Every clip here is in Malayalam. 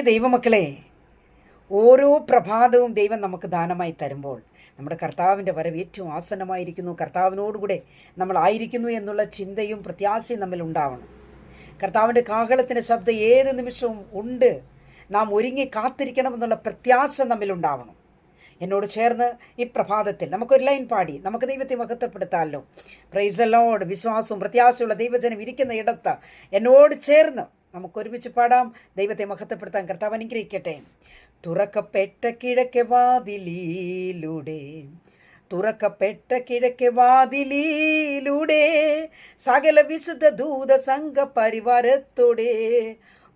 ദൈവമക്കളെ, ഓരോ പ്രഭാതവും ദൈവം നമുക്ക് ദാനമായി തരുമ്പോൾ നമ്മുടെ കർത്താവിൻ്റെ വരവ് ഏറ്റവും ആസന്നമായിരിക്കുന്നു, കർത്താവിനോടുകൂടെ നമ്മളായിരിക്കുന്നു എന്നുള്ള ചിന്തയും പ്രത്യാശയും നമ്മിൽ ഉണ്ടാവണം. കർത്താവിൻ്റെ കാഹളത്തിൻ്റെ ശബ്ദം ഏത് നിമിഷവും ഉണ്ട്, നാം ഒരുങ്ങി കാത്തിരിക്കണമെന്നുള്ള പ്രത്യാശ നമ്മിലുണ്ടാവണം. എന്നോട് ചേർന്ന് ഈ പ്രഭാതത്തിൽ നമുക്കൊരു ലൈൻ പാടി നമുക്ക് ദൈവത്തെ മഹത്വപ്പെടുത്താമല്ലോ. Praise the Lord. വിശ്വാസവും പ്രത്യാശയുള്ള ദൈവജനം ഇരിക്കുന്ന ഇടത്ത് എന്നോട് ചേർന്ന് നമുക്കൊരുമിച്ച് പാടാം. ദൈവത്തെ മഹത്വപ്പെടുത്താൻ കർത്താവ് അനുഗ്രഹിക്കട്ടെ. തുറക്കപ്പെട്ട കിഴക്കെ വാതിലിലൂടെ, തുറക്കപ്പെട്ട കിഴക്കെ വാതിലിലൂടെ, സകല വിശുദ്ധ ദൂത സംഘ പരിവാരത്തോടെ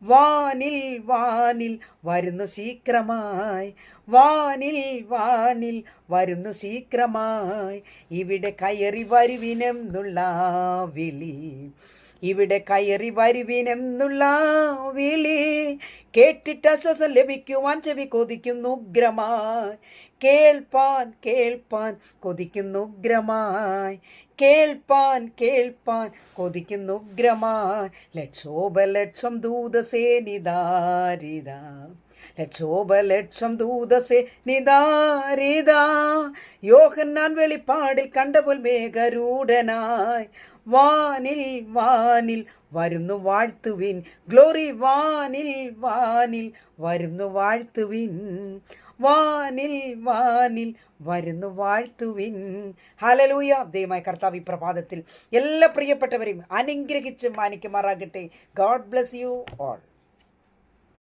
വാനിൽ വാനിൽ വരുന്നു ശീഘ്രമായി, വാനിൽ വാനിൽ വരുന്നു ശീഘ്രമായി, ഇവിടെ കയറി വരുവിനെന്നുള്ള വിളി, ഇവിടെ കയറി വരുവിനെന്നുള്ള വിളി കേട്ടിട്ട് ആശ്വാസം ലഭിക്കുവാൻ ചെവി കൊതിക്കുന്നു ഉഗ്രമായി, കേൾപ്പാൻ കേൾപ്പാൻ കൊതിക്കുന്നു ഉഗ്രമായി, കേൾപ്പാൻ കേൾപ്പാൻ കൊതിക്കുന്നു ഉഗ്രമായി. ലക്ഷോപലക്ഷം ദൂതസേനിതാരിത, ലക്ഷോപലക്ഷം ദൂതസേനിതാരിത, യോഹന്നാൻ വെളിപ്പാടിൽ കണ്ടപോൽ മേഘരൂഢനായി, വാനിൽ വാനിൽ വരുന്നു വാഴ്ത്തുവിൻ, ഗ്ലോറി വാനിൽ വാനിൽ വരുന്നു വാഴ്ത്തുവിൻ, വാനിൽ വാനിൽ വരുന്നു വാഴ്ത്തുവിൻ. ഹല്ലേലൂയ. ദൈവമായ കർത്താവ് ഈ പ്രഭാതത്തിൽ എല്ലാ പ്രിയപ്പെട്ടവരെയും അനുഗ്രഹിച്ച് മാനിക്കുമാറാകട്ടെ. God bless you all.